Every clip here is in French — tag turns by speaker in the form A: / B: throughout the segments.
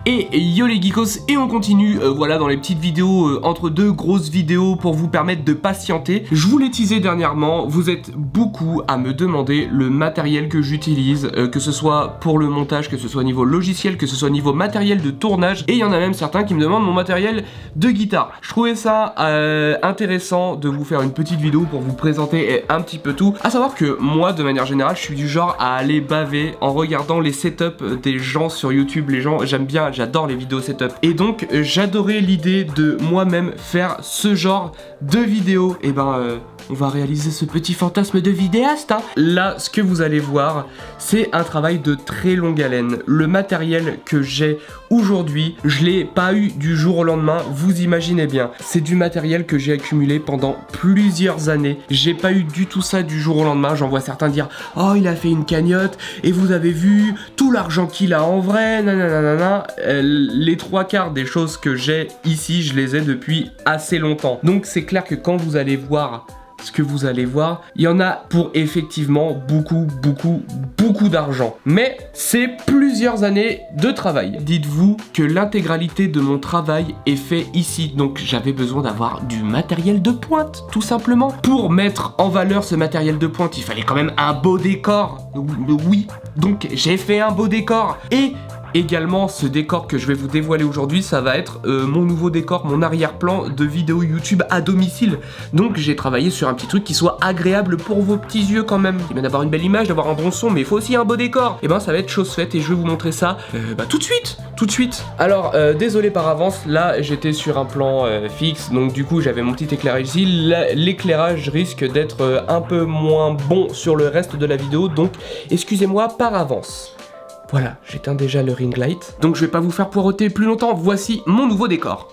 A: Et yo les geekos, et on continue voilà dans les petites vidéos entre deux grosses vidéos pour vous permettre de patienter. Je vous l'ai teasé dernièrement, vous êtes beaucoup à me demander le matériel que j'utilise, que ce soit pour le montage, que ce soit au niveau logiciel, que ce soit au niveau matériel de tournage, et il y en a même certains qui me demandent mon matériel de guitare. Je trouvais ça intéressant de vous faire une petite vidéo pour vous présenter un petit peu tout. À savoir que moi de manière générale je suis du genre à aller baver en regardant les setups des gens sur YouTube. Les gens, j'aime bien, j'adore les vidéos setup, et donc j'adorais l'idée de moi-même faire ce genre de vidéo. Et ben on va réaliser ce petit fantasme de vidéaste hein. Là ce que vous allez voir c'est un travail de très longue haleine. Le matériel que j'ai aujourd'hui, je l'ai pas eu du jour au lendemain, vous imaginez bien. C'est du matériel que j'ai accumulé pendant plusieurs années. J'ai pas eu du tout ça du jour au lendemain. J'en vois certains dire oh il a fait une cagnotte et vous avez vu tout l'argent qu'il a en vrai, nanana. Les trois quarts des choses que j'ai ici, je les ai depuis assez longtemps. Donc c'est clair que quand vous allez voir ce que vous allez voir, il y en a pour effectivement beaucoup d'argent. Mais c'est plusieurs années de travail. Dites-vous que l'intégralité de mon travail est fait ici. Donc j'avais besoin d'avoir du matériel de pointe, tout simplement. Pour mettre en valeur ce matériel de pointe, il fallait quand même un beau décor. Oui, donc j'ai fait un beau décor. Et également, ce décor que je vais vous dévoiler aujourd'hui, ça va être mon nouveau décor, mon arrière-plan de vidéo YouTube à domicile. Donc j'ai travaillé sur un petit truc qui soit agréable pour vos petits yeux quand même. Il va d'avoir une belle image, d'avoir un bon son, mais il faut aussi un beau décor. Et ben ça va être chose faite et je vais vous montrer ça tout de suite. Alors désolé par avance, là j'étais sur un plan fixe, donc du coup j'avais mon petit éclairage ici. L'éclairage risque d'être un peu moins bon sur le reste de la vidéo, donc excusez-moi par avance. Voilà, j'éteins déjà le ring light. Donc je vais pas vous faire poireauter plus longtemps, voici mon nouveau décor.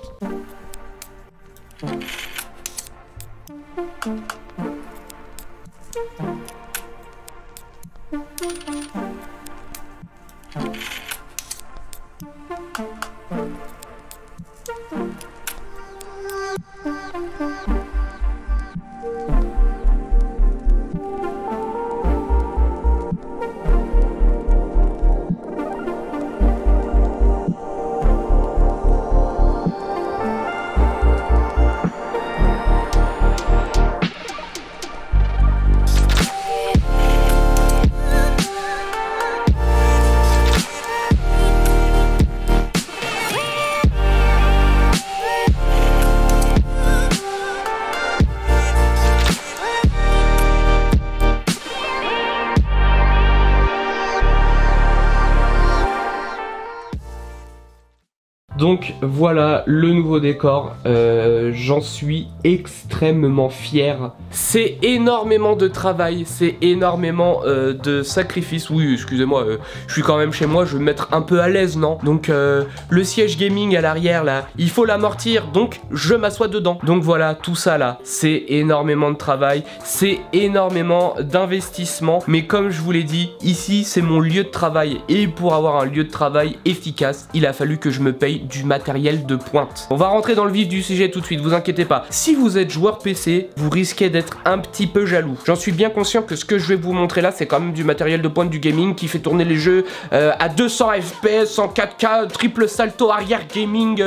A: Donc voilà le nouveau décor, j'en suis extrêmement fier. C'est énormément de travail, c'est énormément de sacrifices. Oui, excusez-moi, je suis quand même chez moi, je vais me mettre un peu à l'aise, non? Donc le siège gaming à l'arrière là, il faut l'amortir, donc je m'assois dedans. Donc voilà, tout ça là, c'est énormément de travail, c'est énormément d'investissement. Mais comme je vous l'ai dit, ici c'est mon lieu de travail. Et pour avoir un lieu de travail efficace, il a fallu que je me paye du matériel de pointe. On va rentrer dans le vif du sujet tout de suite, vous inquiétez pas. Si vous êtes joueur PC, vous risquez d'être un petit peu jaloux. J'en suis bien conscient que ce que je vais vous montrer là, c'est quand même du matériel de pointe du gaming qui fait tourner les jeux à 200 FPS, en 4K, triple salto arrière gaming,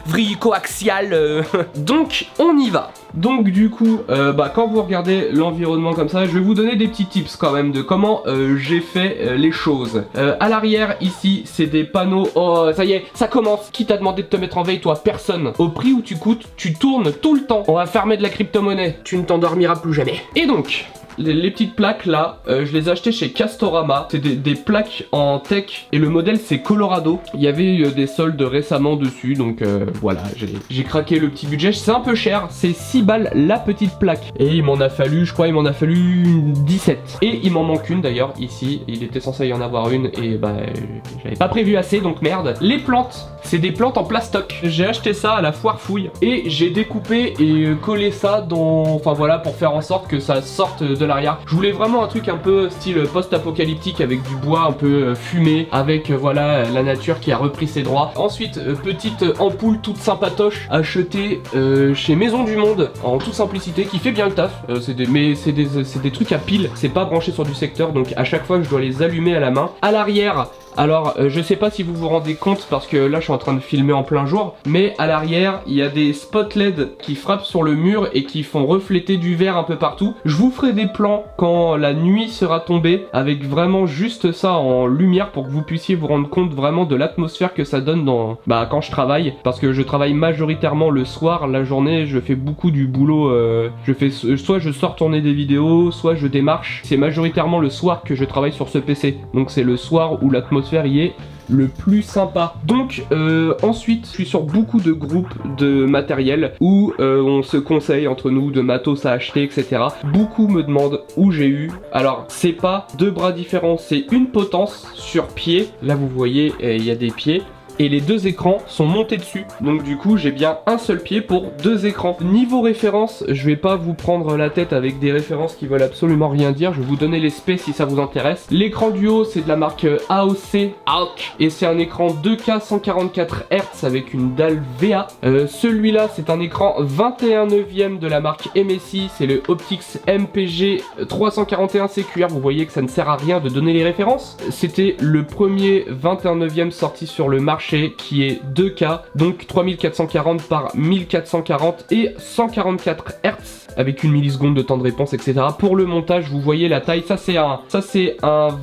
A: vrille coaxial. Donc, on y va. Donc du coup, quand vous regardez l'environnement comme ça, je vais vous donner des petits tips quand même de comment j'ai fait les choses. À l'arrière, ici, c'est des panneaux. Oh, ça y est, ça commence. Qui t'a demandé de te mettre en veille, toi? Personne. Au prix où tu coûtes, tu tournes tout le temps. On va fermer de la crypto-monnaie. Tu ne t'endormiras plus jamais. Et donc, les petites plaques là, je les ai achetées chez Castorama. C'est des plaques en tech et le modèle c'est Colorado. Il y avait eu des soldes récemment dessus, donc voilà, j'ai craqué le petit budget. C'est un peu cher, c'est 6 balles la petite plaque. Et il m'en a fallu, je crois, il m'en a fallu 17. Et il m'en manque une d'ailleurs ici. Il était censé y en avoir une et bah j'avais pas prévu assez, donc merde. Les plantes, c'est des plantes en plastoc. J'ai acheté ça à la foire fouille et j'ai découpé et collé ça dans, enfin voilà, pour faire en sorte que ça sorte de l'arrière. Je voulais vraiment un truc un peu style post-apocalyptique avec du bois un peu fumé, avec voilà la nature qui a repris ses droits. Ensuite, petite ampoule toute sympatoche achetée chez Maison du Monde en toute simplicité qui fait bien le taf. C'est des trucs à pile, c'est pas branché sur du secteur, donc à chaque fois je dois les allumer à la main. À l'arrière, Alors je sais pas si vous vous rendez compte parce que là je suis en train de filmer en plein jour, mais à l'arrière il y a des spots LED qui frappent sur le mur et qui font refléter du verre un peu partout. Je vous ferai des plans quand la nuit sera tombée avec vraiment juste ça en lumière pour que vous puissiez vous rendre compte vraiment de l'atmosphère que ça donne dans quand je travaille, parce que je travaille majoritairement le soir. La journée je fais beaucoup du boulot, soit je sors tourner des vidéos, soit je démarche. C'est majoritairement le soir que je travaille sur ce PC, donc c'est le soir où l'atmosphère y est le plus sympa. Donc ensuite je suis sur beaucoup de groupes de matériel où on se conseille entre nous de matos à acheter, etc. Beaucoup me demandent où j'ai eu. Alors c'est pas deux bras différents, c'est une potence sur pied. Là vous voyez il y a des pieds. Et les deux écrans sont montés dessus. Donc du coup j'ai bien un seul pied pour deux écrans. Niveau référence, je vais pas vous prendre la tête avec des références qui veulent absolument rien dire. Je vais vous donner les specs si ça vous intéresse. L'écran du haut c'est de la marque AOC et c'est un écran 2K 144 Hz avec une dalle VA. Celui-là c'est un écran 21/9 de la marque MSI. C'est le Optix MPG 341 CQR. Vous voyez que ça ne sert à rien de donner les références. C'était le premier 21/9 sorti sur le marché, qui est 2K, donc 3440 par 1440 et 144 Hz avec une milliseconde de temps de réponse, etc. Pour le montage, vous voyez la taille, ça c'est un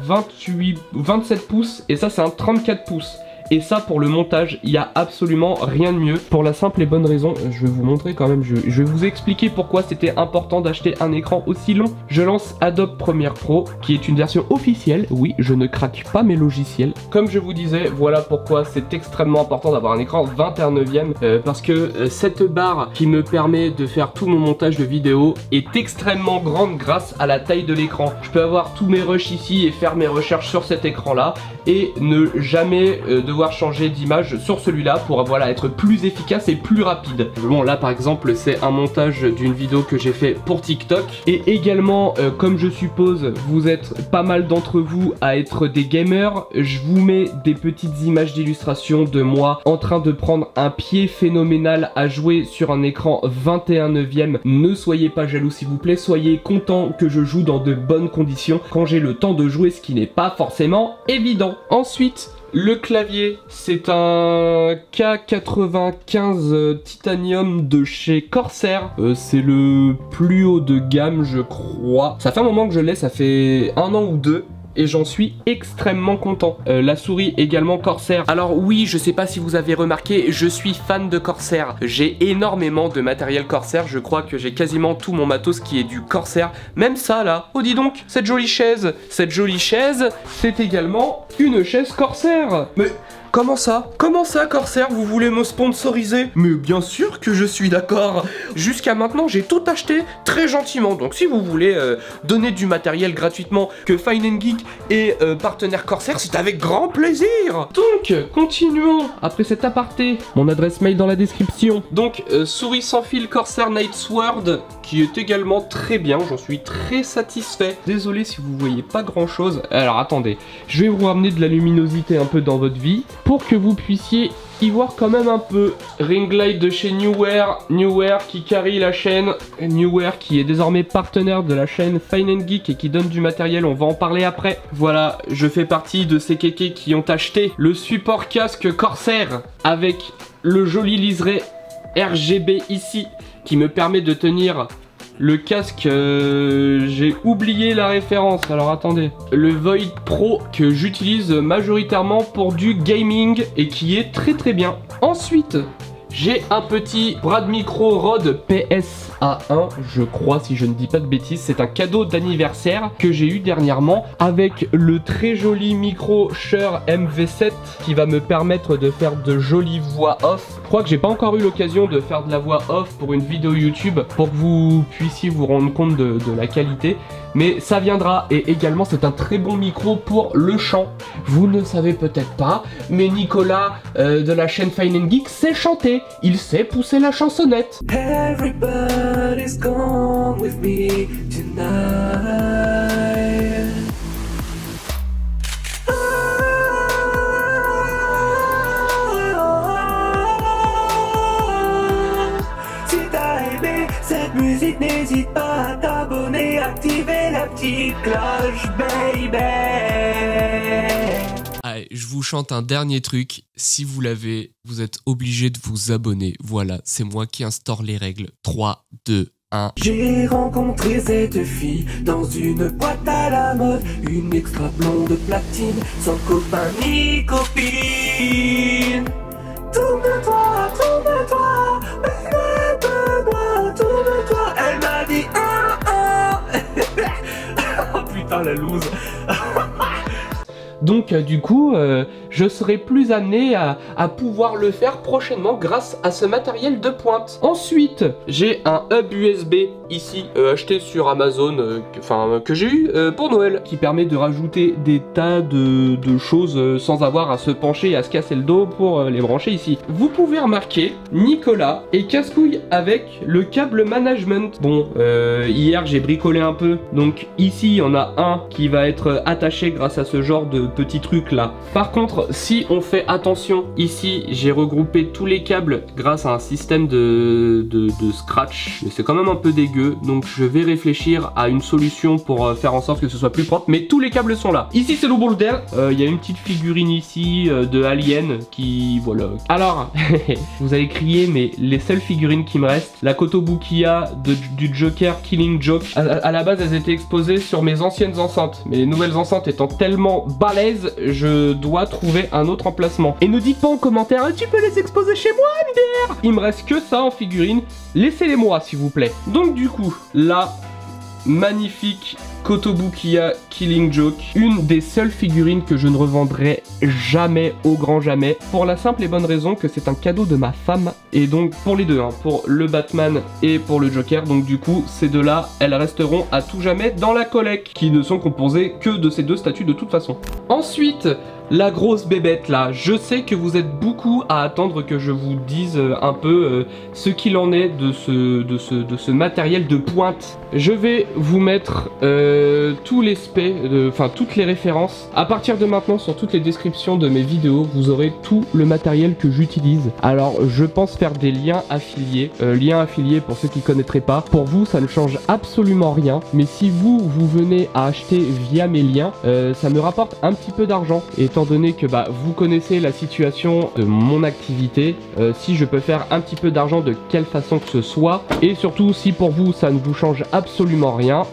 A: 27 pouces et ça c'est un 34 pouces. Et ça pour le montage, il n'y a absolument rien de mieux. Pour la simple et bonne raison, je vais vous montrer quand même, je vais vous expliquer pourquoi c'était important d'acheter un écran aussi long. Je lance Adobe Premiere Pro, qui est une version officielle. Oui, je ne craque pas mes logiciels. Comme je vous disais, voilà pourquoi c'est extrêmement important d'avoir un écran 21/9. Parce que cette barre qui me permet de faire tout mon montage de vidéo est extrêmement grande grâce à la taille de l'écran. Je peux avoir tous mes rushs ici et faire mes recherches sur cet écran là et ne jamais devoir changer d'image sur celui-là pour être plus efficace et plus rapide. Bon là par exemple c'est un montage d'une vidéo que j'ai fait pour TikTok et également comme je suppose vous êtes pas mal d'entre vous à être des gamers, je vous mets des petites images d'illustration de moi en train de prendre un pied phénoménal à jouer sur un écran 21/9. Ne soyez pas jaloux s'il vous plaît, soyez content que je joue dans de bonnes conditions quand j'ai le temps de jouer, ce qui n'est pas forcément évident. Ensuite le clavier, c'est un K95 Titanium de chez Corsair. C'est le plus haut de gamme, je crois. Ça fait un moment que je l'ai, ça fait 1 an ou 2. Et j'en suis extrêmement content. La souris également Corsair. Alors oui, je sais pas si vous avez remarqué, je suis fan de Corsair. J'ai énormément de matériel Corsair. Je crois que j'ai quasiment tout mon matos qui est du Corsair. Même ça là. Oh dis donc, cette jolie chaise. Cette jolie chaise, c'est également une chaise Corsair. Mais comment ça Corsair, vous voulez me sponsoriser? Mais bien sûr que je suis d'accord. Jusqu'à maintenant j'ai tout acheté très gentiment. Donc si vous voulez donner du matériel gratuitement, que Fine & Geek est partenaire Corsair, c'est avec grand plaisir. Donc continuons après cet aparté. Mon adresse mail dans la description. Donc souris sans fil Corsair Night Sword, qui est également très bien, j'en suis très satisfait. Désolé si vous voyez pas grand chose. Alors attendez, je vais vous ramener de la luminosité un peu dans votre vie pour que vous puissiez y voir quand même un peu. Ring light de chez Neewer qui carry la chaîne, Neewer qui est désormais partenaire de la chaîne Fine & Geek et qui donne du matériel, on va en parler après. Voilà, je fais partie de ces kékés qui ont acheté le support casque Corsair avec le joli liseré RGB ici qui me permet de tenir le casque. J'ai oublié la référence, alors attendez. Le Void Pro que j'utilise majoritairement pour du gaming et qui est très très bien. Ensuite, j'ai un petit bras de micro Rode PSA1, je crois si je ne dis pas de bêtises. C'est un cadeau d'anniversaire que j'ai eu dernièrement avec le très joli micro Shure MV7 qui va me permettre de faire de jolies voix off. Je crois que j'ai pas encore eu l'occasion de faire de la voix off pour une vidéo YouTube pour que vous puissiez vous rendre compte de la qualité. Mais ça viendra, et également c'est un très bon micro pour le chant. Vous ne savez peut-être pas, mais Nicolas de la chaîne Fine & Geek sait chanter. Il sait pousser la chansonnette. Everybody's gone with me tonight. Si t'as aimé cette musique, n'hésite pas à t'abonner, activer la petite cloche, baby.
B: Allez, je vous chante un dernier truc. Si vous l'avez, vous êtes obligé de vous abonner. Voilà, c'est moi qui instaure les règles. 3, 2, 1.
C: J'ai rencontré cette fille dans une boîte à la mode, une extra blonde platine, sans copain ni copine. Tourne-toi, tourne-toi, baby, tourne-toi. Elle m'a dit oh putain la loose.
A: Donc du coup, je serai plus amené à pouvoir le faire prochainement grâce à ce matériel de pointe. Ensuite, j'ai un hub USB ici, acheté sur Amazon, que j'ai eu pour Noël, qui permet de rajouter des tas de choses sans avoir à se pencher et à se casser le dos pour les brancher ici. Vous pouvez remarquer, Nicolas est casse-couille avec le câble management. Bon, hier j'ai bricolé un peu, donc ici il y en a un qui va être attaché grâce à ce genre de petit truc là. Par contre, si on fait attention, ici j'ai regroupé tous les câbles grâce à un système de scratch, mais c'est quand même un peu dégueu, donc je vais réfléchir à une solution pour faire en sorte que ce soit plus propre, mais tous les câbles sont là. Ici c'est le bordel, il y a une petite figurine ici de Alien qui, voilà. Alors, vous allez crier, mais les seules figurines qui me restent, la Kotobukiya du Joker Killing Joke, à la base elles étaient exposées sur mes anciennes enceintes, mais les nouvelles enceintes étant tellement balèzes, je dois trouver un autre emplacement. Et ne dites pas en commentaire, tu peux les exposer chez moi, MDR. Il me reste que ça en figurine, laissez-les moi s'il vous plaît. Donc du coup, là, magnifique Kotobukiya Killing Joke, une des seules figurines que je ne revendrai jamais, au grand jamais, pour la simple et bonne raison que c'est un cadeau de ma femme, et donc pour les deux, hein, pour le Batman et pour le Joker, donc du coup ces deux là, elles resteront à tout jamais dans la collecte, qui ne sont composées que de ces deux statues de toute façon. Ensuite, la grosse bébête là, je sais que vous êtes beaucoup à attendre que je vous dise un peu ce qu'il en est de ce matériel de pointe. Je vais vous mettre tous les specs, enfin toutes les références. À partir de maintenant, sur toutes les descriptions de mes vidéos, vous aurez tout le matériel que j'utilise. Alors je pense faire des liens affiliés. Liens affiliés pour ceux qui ne connaîtraient pas. Pour vous, ça ne change absolument rien. Mais si vous venez à acheter via mes liens, ça me rapporte un petit peu d'argent. Et étant donné que vous connaissez la situation de mon activité, si je peux faire un petit peu d'argent de quelle façon que ce soit, et surtout si pour vous ça ne vous change absolument rien,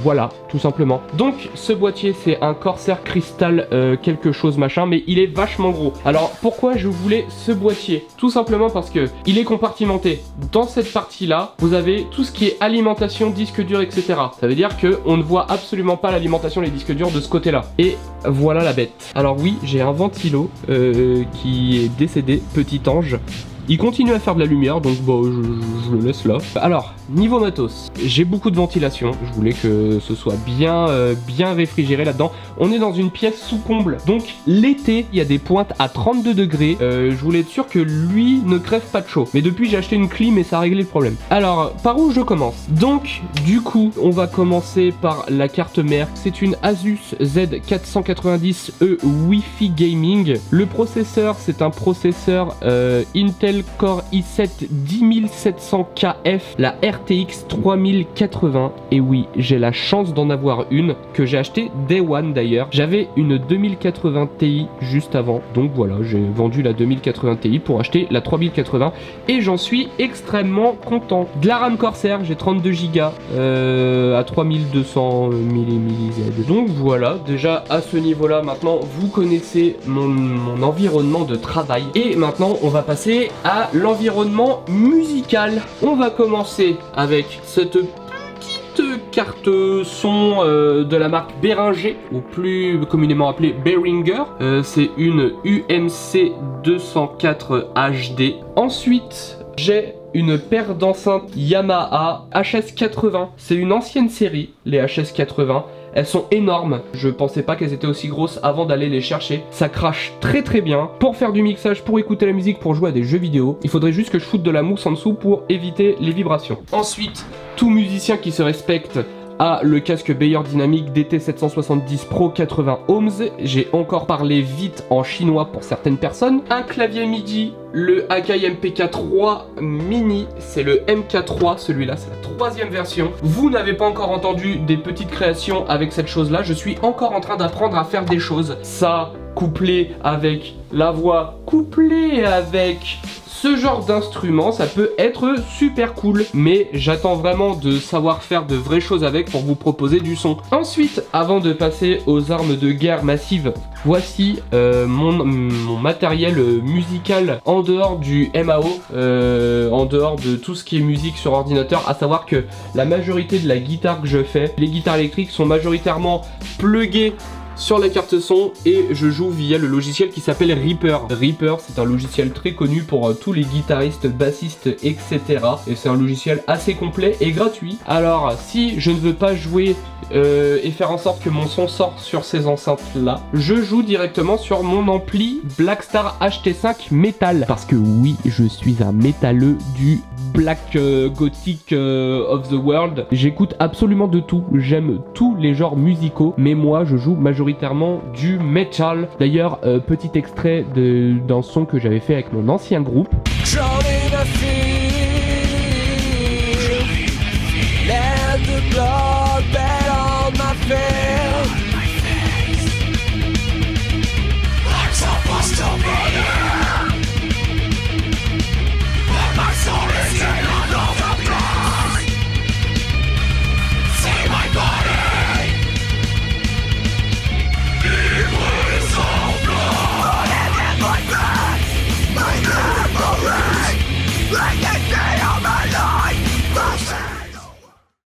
A: voilà, tout simplement. Donc ce boîtier c'est un Corsair Crystal quelque chose machin, mais il est vachement gros. Alors pourquoi je voulais ce boîtier? Tout simplement parce que il est compartimenté. Dans cette partie là, vous avez tout ce qui est alimentation, disque dur, etc. Ça veut dire que on ne voit absolument pas l'alimentation, les disques durs de ce côté là. Et voilà la bête. Alors oui, j'ai un ventilo qui est décédé, petit ange. Il continue à faire de la lumière, donc je le laisse là. Alors, niveau matos, j'ai beaucoup de ventilation. Je voulais que ce soit bien réfrigéré là-dedans. On est dans une pièce sous comble. Donc, l'été, il y a des pointes à 32 degrés. Je voulais être sûr que lui ne crève pas de chaud. Mais depuis, j'ai acheté une clim et ça a réglé le problème. Alors, par où je commence? Donc, du coup, on va commencer par la carte mère. C'est une Asus Z490E Wi-Fi Gaming. Le processeur, c'est un processeur Intel Core i7 10700KF, la RTX 3080. Et oui, j'ai la chance d'en avoir une que j'ai acheté Day One d'ailleurs. J'avais une 2080 Ti juste avant, donc voilà, j'ai vendu la 2080 Ti pour acheter la 3080 et j'en suis extrêmement content. De la RAM Corsair, j'ai 32 Go à 3200 mZ. Donc voilà, déjà à ce niveau-là, maintenant vous connaissez mon environnement de travail. Et maintenant, on va passer à l'environnement musical. On va commencer avec cette petite carte son de la marque Behringer, ou plus communément appelée Behringer. C'est une UMC 204 HD. Ensuite, j'ai une paire d'enceintes Yamaha HS80. C'est une ancienne série, les HS80. Elles sont énormes, je pensais pas qu'elles étaient aussi grosses avant d'aller les chercher. Ça crache très très bien. Pour faire du mixage, pour écouter la musique, pour jouer à des jeux vidéo, il faudrait juste que je foute de la mousse en dessous pour éviter les vibrations. Ensuite, tout musicien qui se respecte à le casque Beyer Dynamic DT770 Pro 80 ohms. J'ai encore parlé vite en chinois pour certaines personnes. Un clavier MIDI, le Akai MPK3 Mini, c'est le MK3, celui-là c'est la 3e version. Vous n'avez pas encore entendu des petites créations avec cette chose-là, je suis encore en train d'apprendre à faire des choses. Ça, couplé avec la voix, couplé avec ce genre d'instrument, ça peut être super cool, mais j'attends vraiment de savoir faire de vraies choses avec pour vous proposer du son. Ensuite, avant de passer aux armes de guerre massives, voici mon matériel musical en dehors du MAO, en dehors de tout ce qui est musique sur ordinateur, à savoir que la majorité de la guitare que je fais, les guitares électriques sont majoritairement pluguées sur la carte son et je joue via le logiciel qui s'appelle Reaper. Reaper, c'est un logiciel très connu pour tous les guitaristes, bassistes, etc. Et c'est un logiciel assez complet et gratuit. Alors, si je ne veux pas jouer et faire en sorte que mon son sorte sur ces enceintes-là, je joue directement sur mon ampli Blackstar HT5 Metal. Parce que oui, je suis un métalleux du Black Gothic of the World. J'écoute absolument de tout, j'aime tous les genres musicaux, mais moi je joue majoritairement du metal. D'ailleurs, petit extrait d'un son que j'avais fait avec mon ancien groupe.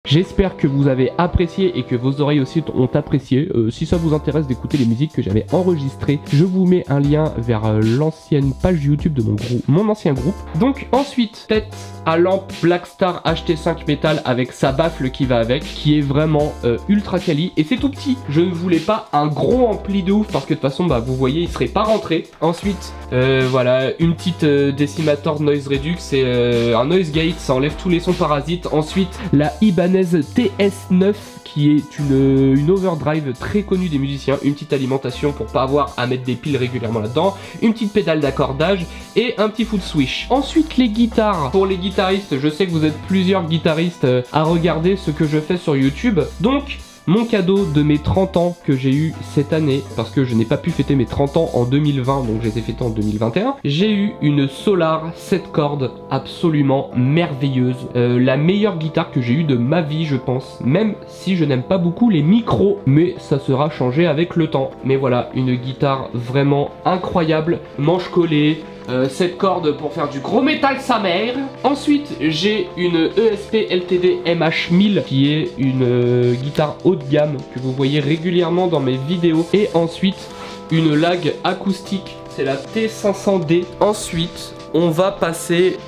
A: J'espère que vous avez apprécié et que vos oreilles aussi ont apprécié. Si ça vous intéresse d'écouter les musiques que j'avais enregistrées, je vous mets un lien vers l'ancienne page YouTube de mon ancien groupe. Donc ensuite, tête à lampe Blackstar HT5 Metal avec sa baffle qui va avec, qui est vraiment ultra quali. Et c'est tout petit. Je ne voulais pas un gros ampli de ouf parce que de toute façon, bah, vous voyez, il serait pas rentré. Ensuite, voilà, une petite Decimator Noise Redux, c'est un noise gate, ça enlève tous les sons parasites. Ensuite, la Ibanez TS9 qui est une overdrive très connue des musiciens, une petite alimentation pour pas avoir à mettre des piles régulièrement là-dedans, une petite pédale d'accordage et un petit foot switch. Ensuite les guitares, pour les guitaristes, je sais que vous êtes plusieurs guitaristes à regarder ce que je fais sur YouTube, donc mon cadeau de mes 30 ans que j'ai eu cette année, parce que je n'ai pas pu fêter mes 30 ans en 2020, donc je les ai fêtés en 2021, j'ai eu une Solar 7 cordes absolument merveilleuse. La meilleure guitare que j'ai eue de ma vie, je pense, même si je n'aime pas beaucoup les micros, mais ça sera changé avec le temps. Mais voilà, une guitare vraiment incroyable, manche collée, 7 cordes pour faire du gros métal sa mère. Ensuite j'ai une ESP LTD MH1000 qui est une guitare haut de gamme que vous voyez régulièrement dans mes vidéos. Et ensuite une lag acoustique, c'est la T500D. Ensuite on va passer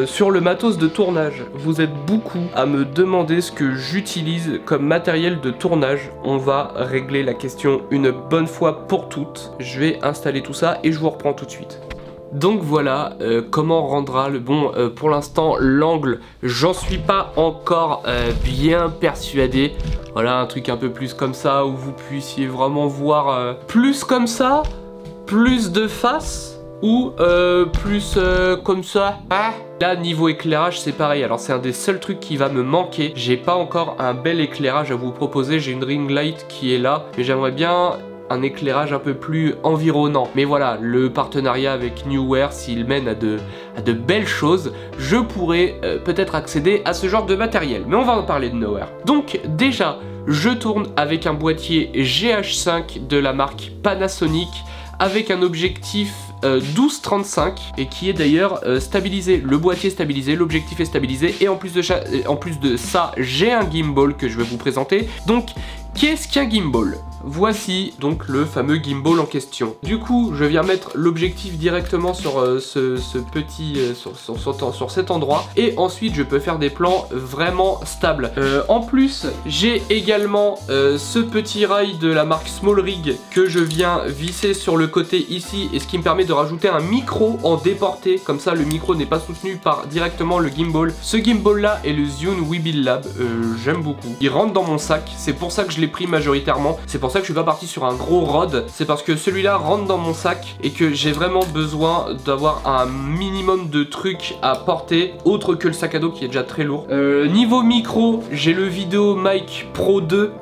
A: sur le matos de tournage. Vous êtes beaucoup à me demander ce que j'utilise comme matériel de tournage. On va régler la question une bonne fois pour toutes. Je vais installer tout ça et je vous reprends tout de suite. Donc voilà, comment on rendra le bon. Pour l'instant, l'angle, j'en suis pas encore bien persuadé. Voilà, un truc un peu plus comme ça, où vous puissiez vraiment voir plus comme ça, plus de face, ou plus comme ça. Ah, là, niveau éclairage, c'est pareil. Alors, c'est un des seuls trucs qui va me manquer. J'ai pas encore un bel éclairage à vous proposer. J'ai une ring light qui est là, mais j'aimerais bien un éclairage un peu plus environnant. Mais voilà, le partenariat avec Neewer, s'il mène à de belles choses, je pourrais peut-être accéder à ce genre de matériel. Mais on va en parler de Neewer. Donc déjà, je tourne avec un boîtier GH5 de la marque Panasonic, avec un objectif 12-35 et qui est d'ailleurs stabilisé. Le boîtier est stabilisé, l'objectif est stabilisé et en plus de ça, j'ai un gimbal que je vais vous présenter. Donc, qu'est-ce qu'un gimbal? voici donc le fameux gimbal en question. Du coup, je viens mettre l'objectif directement sur sur cet endroit et ensuite je peux faire des plans vraiment stables. En plus, j'ai également ce petit rail de la marque Small Rig que je viens visser sur le côté ici et ce qui me permet de rajouter un micro en déporté, comme ça le micro n'est pas soutenu par directement le gimbal. Ce gimbal là est le Zhiyun Weebill Lab, j'aime beaucoup. Il rentre dans mon sac, c'est pour ça que je l'ai pris majoritairement, c'est pour ça que je suis pas parti sur un gros rod, c'est parce que celui-là rentre dans mon sac et que j'ai vraiment besoin d'avoir un minimum de trucs à porter autre que le sac à dos qui est déjà très lourd. Niveau micro, j'ai le VideoMic Pro 2,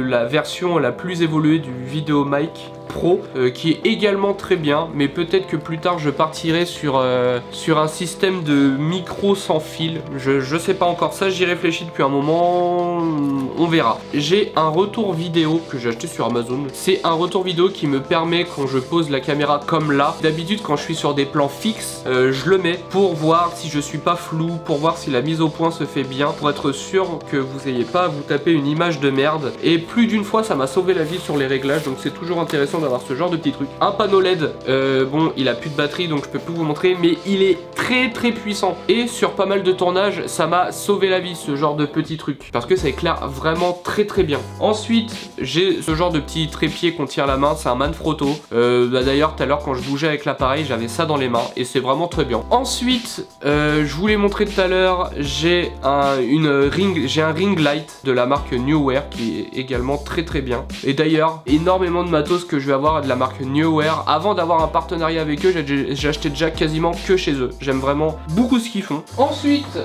A: la version la plus évoluée du VideoMic Pro, qui est également très bien, mais peut-être que plus tard je partirai sur un système de micro sans fil, je sais pas encore, ça j'y réfléchis depuis un moment, on verra. J'ai un retour vidéo que j'ai acheté sur Amazon, c'est un retour vidéo qui me permet quand je pose la caméra comme là, d'habitude quand je suis sur des plans fixes, je le mets pour voir si je suis pas flou, pour voir si la mise au point se fait bien, pour être sûr que vous ayez pas à vous taper une image de merde, et plus d'une fois ça m'a sauvé la vie sur les réglages, donc c'est toujours intéressant d'avoir ce genre de petits trucs. Un panneau LED, bon il a plus de batterie donc je peux plus vous montrer, mais il est très puissant et sur pas mal de tournages ça m'a sauvé la vie ce genre de petits trucs parce que ça éclaire vraiment très bien. Ensuite j'ai ce genre de petit trépied qu'on tient à la main, c'est un Manfrotto, d'ailleurs tout à l'heure quand je bougeais avec l'appareil j'avais ça dans les mains et c'est vraiment très bien. Ensuite je vous l'ai montré tout à l'heure, j'ai un ring light de la marque Neoware qui est également très bien, et d'ailleurs énormément de matos que je vais avoir de la marque Neoware. Avant d'avoir un partenariat avec eux, j'ai acheté déjà quasiment que chez eux. J'aime vraiment beaucoup ce qu'ils font. Ensuite,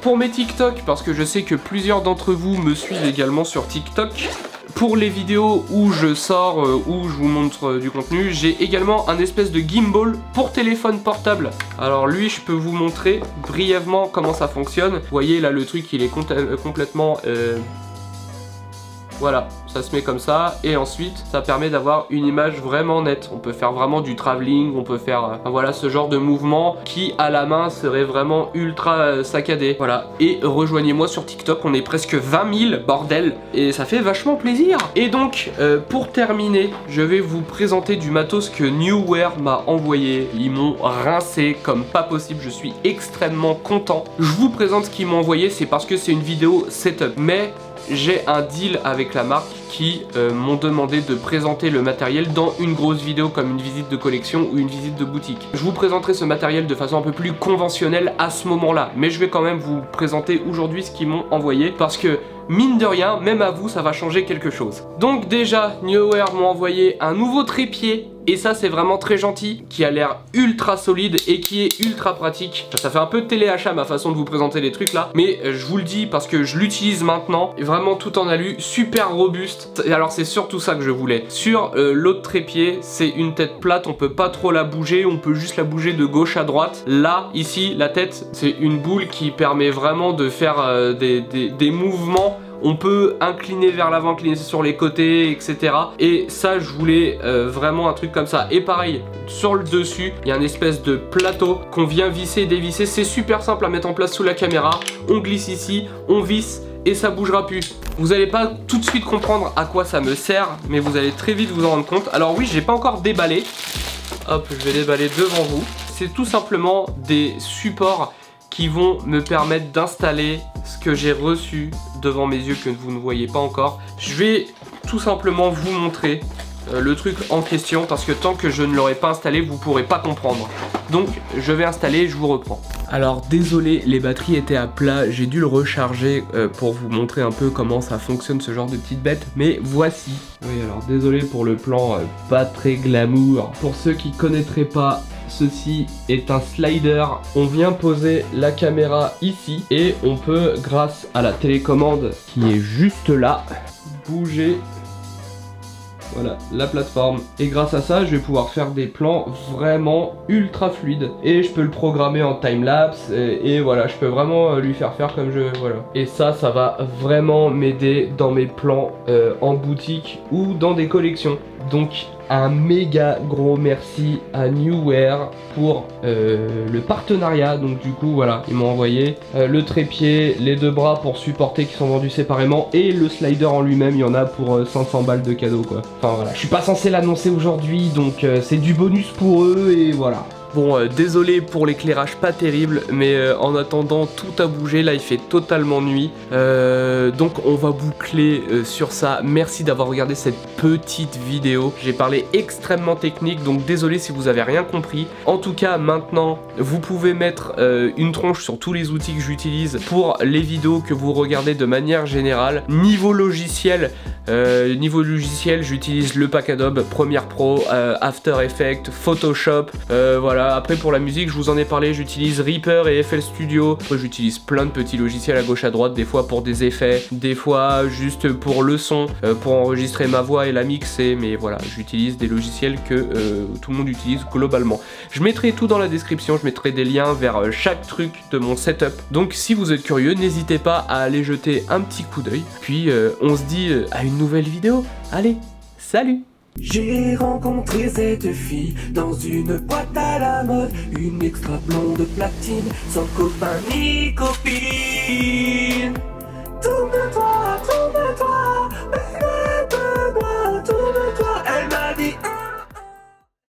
A: pour mes TikTok, parce que je sais que plusieurs d'entre vous me suivent également sur TikTok, pour les vidéos où je sors, où je vous montre du contenu, j'ai également un espèce de gimbal pour téléphone portable. Alors lui, je peux vous montrer brièvement comment ça fonctionne. Vous voyez là, le truc, il est complètement... Voilà, ça se met comme ça et ensuite ça permet d'avoir une image vraiment nette. On peut faire vraiment du travelling, on peut faire voilà ce genre de mouvement qui à la main serait vraiment ultra saccadé. Voilà, et rejoignez-moi sur TikTok, on est presque 20 000 bordel et ça fait vachement plaisir. Et donc pour terminer, je vais vous présenter du matos que Neoware m'a envoyé. Ils m'ont rincé comme pas possible, je suis extrêmement content. Je vous présente ce qu'ils m'ont envoyé, c'est parce que c'est une vidéo setup, mais j'ai un deal avec la marque qui m'ont demandé de présenter le matériel dans une grosse vidéo comme une visite de collection ou une visite de boutique. Je vous présenterai ce matériel de façon un peu plus conventionnelle à ce moment-là, mais je vais quand même vous présenter aujourd'hui ce qu'ils m'ont envoyé parce que mine de rien, même à vous, ça va changer quelque chose. Donc déjà, Neoware m'a envoyé un nouveau trépied. Et ça c'est vraiment très gentil, qui a l'air ultra solide et qui est ultra pratique. Ça fait un peu téléachat ma façon de vous présenter les trucs là, mais je vous le dis parce que je l'utilise maintenant, vraiment tout en alu, super robuste. Et alors c'est surtout ça que je voulais. Sur l'autre trépied, c'est une tête plate, on peut pas trop la bouger, on peut juste la bouger de gauche à droite. Là, ici, la tête, c'est une boule qui permet vraiment de faire des mouvements. On peut incliner vers l'avant, incliner sur les côtés, etc. Et ça, je voulais vraiment un truc comme ça. Et pareil, sur le dessus, il y a une espèce de plateau qu'on vient visser et dévisser. C'est super simple à mettre en place sous la caméra. On glisse ici, on visse et ça bougera plus. Vous n'allez pas tout de suite comprendre à quoi ça me sert, mais vous allez très vite vous en rendre compte. Alors oui, j'ai pas encore déballé. Hop, je vais déballer devant vous. C'est tout simplement des supports qui vont me permettre d'installer ce que j'ai reçu devant mes yeux que vous ne voyez pas encore. Je vais tout simplement vous montrer le truc en question parce que tant que je ne l'aurai pas installé, vous ne pourrez pas comprendre. Donc je vais installer, je vous reprends. Alors désolé, les batteries étaient à plat, j'ai dû le recharger pour vous montrer un peu comment ça fonctionne ce genre de petite bête, mais voici. Oui, alors désolé pour le plan pas très glamour. Pour ceux qui connaîtraient pas, ceci est un slider. On vient poser la caméra ici et on peut, grâce à la télécommande qui est juste là, bouger voilà la plateforme. Et grâce à ça, je vais pouvoir faire des plans vraiment ultra fluides. Et je peux le programmer en timelapse et voilà, je peux vraiment lui faire comme je... voilà. Et ça va vraiment m'aider dans mes plans en boutique ou dans des collections. Donc un méga gros merci à Newware pour le partenariat. Donc du coup voilà, ils m'ont envoyé le trépied, les 2 bras pour supporter qui sont vendus séparément et le slider en lui-même, il y en a pour 500 balles de cadeau quoi. Enfin voilà, je suis pas censé l'annoncer aujourd'hui donc c'est du bonus pour eux et voilà. Bon, désolé pour l'éclairage pas terrible, mais en attendant, tout a bougé. Là, il fait totalement nuit. Donc, on va boucler sur ça. Merci d'avoir regardé cette petite vidéo. J'ai parlé extrêmement technique, donc désolé si vous avez rien compris. En tout cas, maintenant, vous pouvez mettre une tronche sur tous les outils que j'utilise pour les vidéos que vous regardez de manière générale. Niveau logiciel, j'utilise le pack Adobe, Premiere Pro, After Effects, Photoshop, voilà. Après pour la musique je vous en ai parlé, j'utilise Reaper et FL Studio. Après j'utilise plein de petits logiciels à gauche à droite, des fois pour des effets, des fois juste pour le son, pour enregistrer ma voix et la mixer, mais voilà, j'utilise des logiciels que tout le monde utilise globalement. Je mettrai tout dans la description, je mettrai des liens vers chaque truc de mon setup. Donc si vous êtes curieux, n'hésitez pas à aller jeter un petit coup d'œil. Puis on se dit à une nouvelle vidéo. Allez, salut!
C: J'ai rencontré cette fille dans une boîte à la mode, une extra blonde platine, sans copain ni copine.